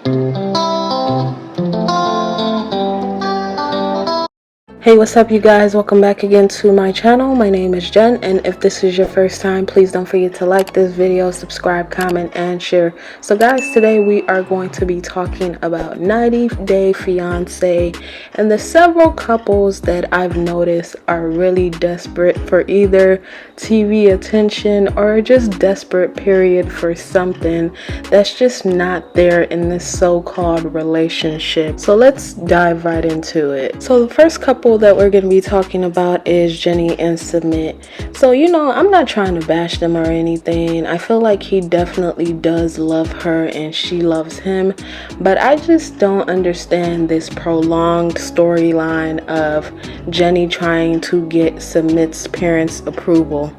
Hey, what's up you guys? Welcome back again to my channel. My name is Jen, and if this is your first time, please don't forget to like this video, subscribe, comment, and share. So guys, today we are going to be talking about 90 Day Fiance and the several couples that I've noticed are really desperate for either TV attention or just desperate period for something that's just not there in this so-called relationship. So let's dive right into it. So the first couple that we're going to be talking about is Jenny and Submit. So I'm not trying to bash them or anything. I feel like he definitely does love her and she loves him, but I just don't understand this prolonged storyline of Jenny trying to get Submit's parents' approval.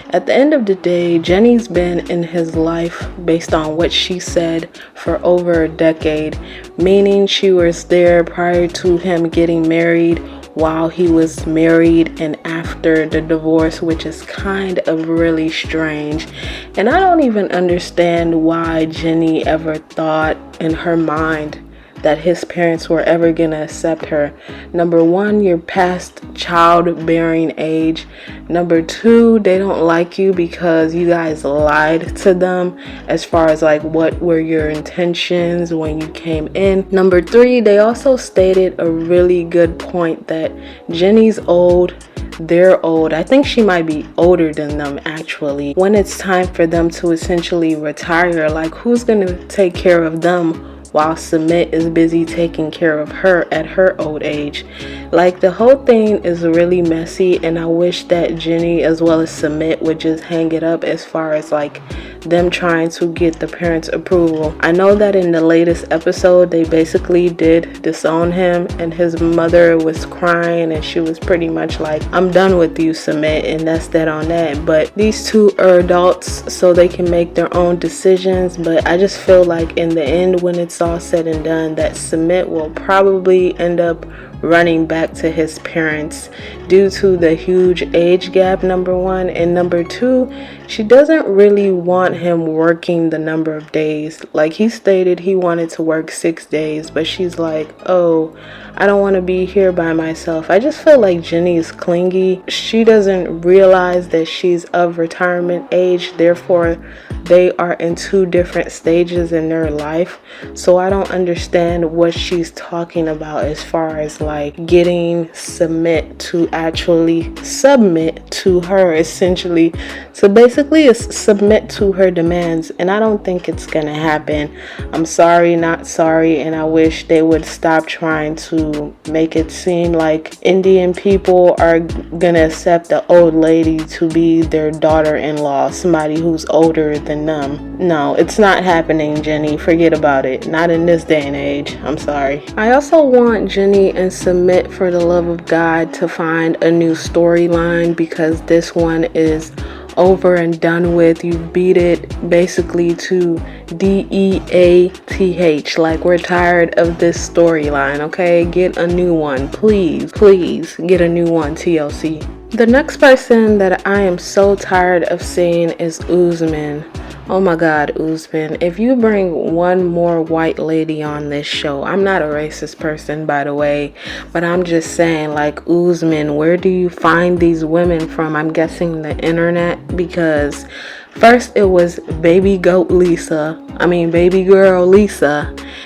At the end of the day, Jenny's been in his life, based on what she said, for over a decade, meaning she was there prior to him getting married, while he was married, and after the divorce, which is kind of really strange. And I don't even understand why Jenny ever thought in her mind that his parents were ever gonna accept her. Number one, you're past childbearing age. Number two, they don't like you because you guys lied to them as far as like what were your intentions when you came in. Number three, they also stated a really good point that Jenny's old, they're old. I think she might be older than them actually. When it's time for them to essentially retire, like who's gonna take care of them while Submit is busy taking care of her at her old age? Like, the whole thing is really messy, and I wish that Jenny as well as Submit would just hang it up as far as like them trying to get the parents' approval. I know that in the latest episode they basically did disown him, and his mother was crying and she was pretty much like, I'm done with you, Submit, and that's that on that. But these two are adults, so they can make their own decisions. But I just feel like in the end, when it's all said and done, that Submit will probably end up running back to his parents due to the huge age gap, number one, and number two, she doesn't really want him working the number of days. Like, he stated he wanted to work 6 days, but she's like, oh, I don't want to be here by myself. I just feel like Jenny is clingy. She doesn't realize that she's of retirement age, therefore they are in two different stages in their life. So I don't understand what she's talking about as far as like getting Submit to actually submit to her, essentially to basically submit to her demands. And I don't think it's gonna happen. I'm sorry, not sorry, and I wish they would stop trying to make it seem like Indian people are gonna accept the old lady to be their daughter-in-law, somebody who's older than them. No, it's not happening, Jenny. Forget about it. Not in this day and age. I'm sorry. I also want Jenny and Submit, for the love of God, to find a new storyline, because this one is over and done with. You beat it basically to DEATH. Like, we're tired of this storyline, okay? Get a new one, please. Please get a new one, TLC. The next person that I am so tired of seeing is Usman. Oh my God, Usman, if you bring one more white lady on this show, I'm not a racist person, by the way, but I'm just saying, like, Usman, where do you find these women from? I'm guessing the internet, because first it was baby girl Lisa,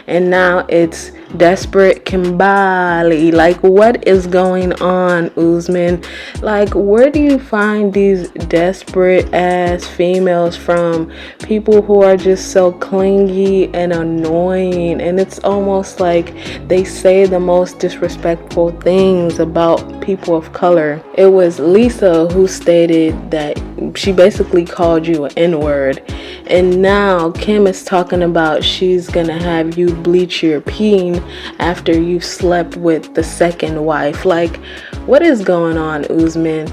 and now it's Desperate Kimbali. Like, what is going on, Usman? Like, where do you find these desperate ass females from? People who are just so clingy and annoying, and it's almost like they say the most disrespectful things about people of color. It was Lisa who stated that she basically called you an N-word, and now Kim is talking about she's gonna have you bleach your peen after you slept with the second wife. Like, what is going on, Usman?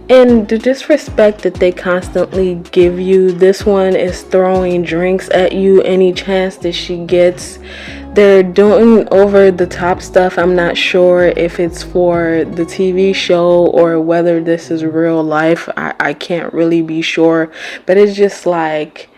And the disrespect that they constantly give you. This one is throwing drinks at you any chance that she gets. They're doing over the top stuff. I'm not sure if it's for the TV show or whether this is real life. I can't really be sure, but it's just like,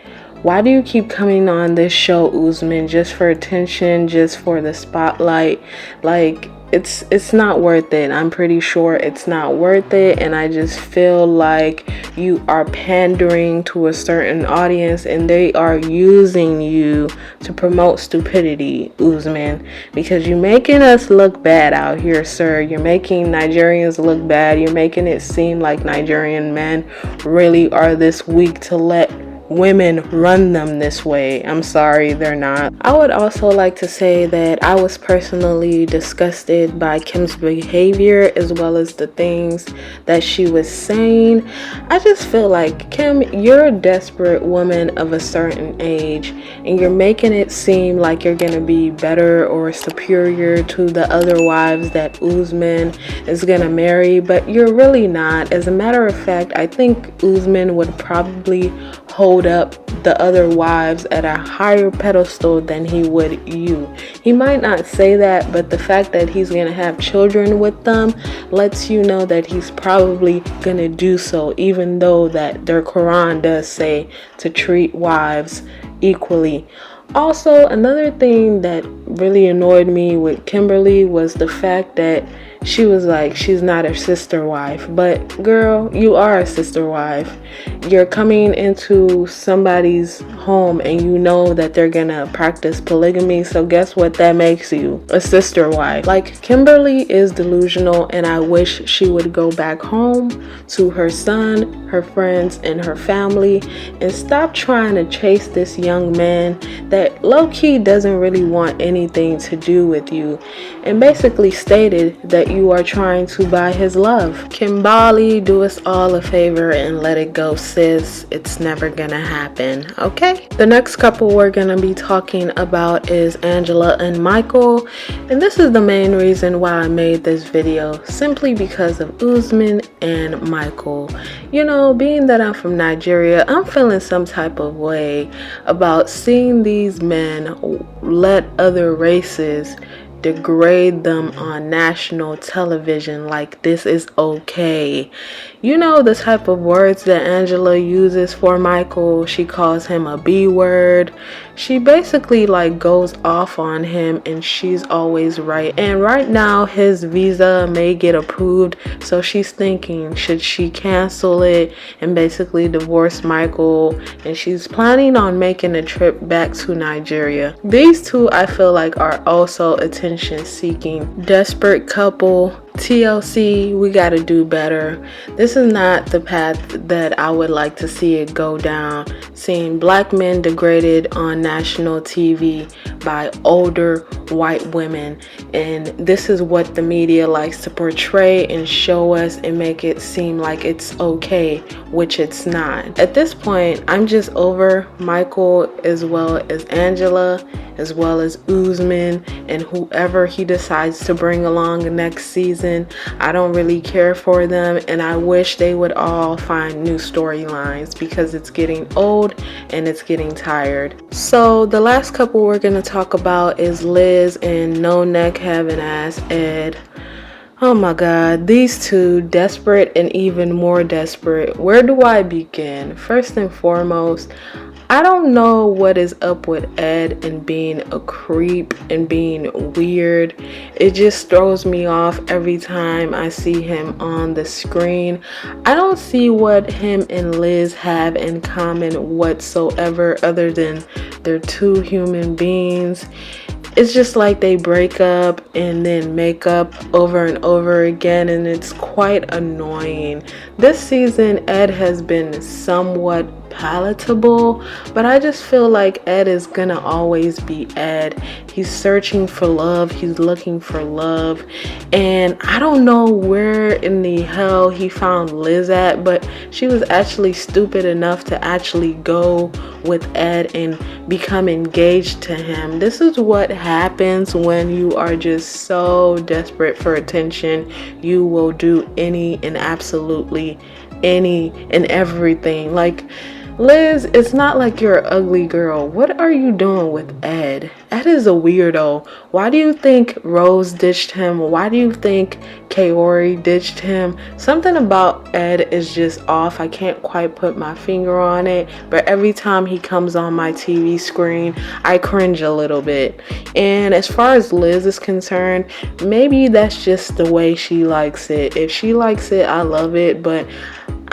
Why do you keep coming on this show, Usman, just for attention, just for the spotlight? Like, it's not worth it. I'm pretty sure it's not worth it, and I just feel like you are pandering to a certain audience and they are using you to promote stupidity, Usman, because you're making us look bad out here, sir. You're making Nigerians look bad. You're making it seem like Nigerian men really are this weak to let women run them this way. I'm sorry, they're not. I would also like to say that I was personally disgusted by Kim's behavior as well as the things that she was saying. I just feel like, Kim, you're a desperate woman of a certain age and you're making it seem like you're gonna be better or superior to the other wives that Usman is gonna marry, but you're really not. As a matter of fact, I think Usman would probably hold up the other wives at a higher pedestal than he would you. He might not say that, but the fact that he's gonna have children with them lets you know that he's probably gonna do so, even though that their Quran does say to treat wives equally. Also, another thing that really annoyed me with Kimberly was the fact that she was like, she's not a sister wife. But girl, you are a sister wife. You're coming into somebody's home and you know that they're gonna practice polygamy. So guess what that makes you? A sister wife. Like, Kimberly is delusional, and I wish she would go back home to her son, her friends, and her family and stop trying to chase this young man that low-key doesn't really want anything to do with you, and basically stated that you are trying to buy his love. Kimbali, do us all a favor and let it go, sis. It's never gonna happen, okay? The next couple we're gonna be talking about is Angela and Michael, and this is the main reason why I made this video, simply because of Usman and Michael. You know, being that I'm from Nigeria, I'm feeling some type of way about seeing these men let other races degrade them on national television like this is okay. You know the type of words that Angela uses for Michael. She calls him a B word. She basically like goes off on him, and she's always right. And right now his visa may get approved, so she's thinking, should she cancel it and basically divorce Michael? And she's planning on making a trip back to Nigeria. These two, I feel like, are also attention seeking, desperate couple. TLC, we gotta do better. This is not the path that I would like to see it go down. Seeing black men degraded on national TV by older white women. And this is what the media likes to portray and show us and make it seem like it's okay, which it's not. At this point, I'm just over Michael as well as Angela, as well as Usman and whoever he decides to bring along next season. I don't really care for them, and I wish they would all find new storylines because it's getting old and it's getting tired. So the last couple we're going to talk about is Liz and No Neck Having Ass Ed. Oh my God, these two, desperate and even more desperate. Where do I begin? First and foremost, I don't know what is up with Ed and being a creep and being weird. It just throws me off every time I see him on the screen. I don't see what him and Liz have in common whatsoever, other than they're two human beings. It's just like they break up and then make up over and over again, and it's quite annoying. This season, Ed has been somewhat palatable, but I just feel like Ed is gonna always be Ed. He's searching for love, he's looking for love, and I don't know where in the hell he found Liz at, but she was actually stupid enough to actually go with Ed and become engaged to him. This is what happens when you are just so desperate for attention. You will do any and absolutely any and everything. Like, Liz, it's not like you're an ugly girl. What are you doing with Ed? Ed is a weirdo. Why do you think Rose ditched him? Why do you think Kaori ditched him? Something about Ed is just off. I can't quite put my finger on it, but every time he comes on my TV screen, I cringe a little bit. And as far as Liz is concerned, maybe that's just the way she likes it. If she likes it, I love it, but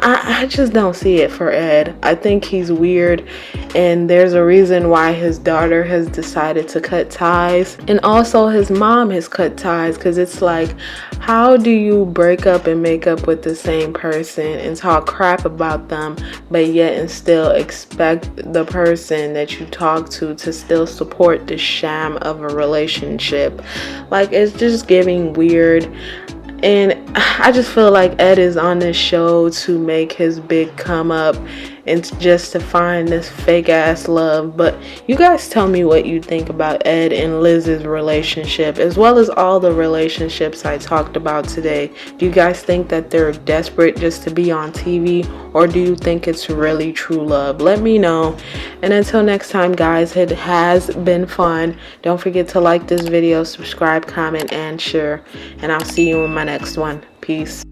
I just don't see it for Ed. I think he's weird, and there's a reason why his daughter has decided to cut ties, and also his mom has cut ties, because it's like, how do you break up and make up with the same person and talk crap about them, but yet and still expect the person that you talk to still support the sham of a relationship? Like, it's just giving weird. And I just feel like Ed is on this show to make his big come up and just to find this fake ass love. But you guys tell me what you think about Ed and Liz's relationship, as well as all the relationships I talked about today. Do you guys think that they're desperate just to be on TV, or do you think it's really true love? Let me know. And until next time, guys, it has been fun. Don't forget to like this video, subscribe, comment, and share. And I'll see you in my next one. Peace.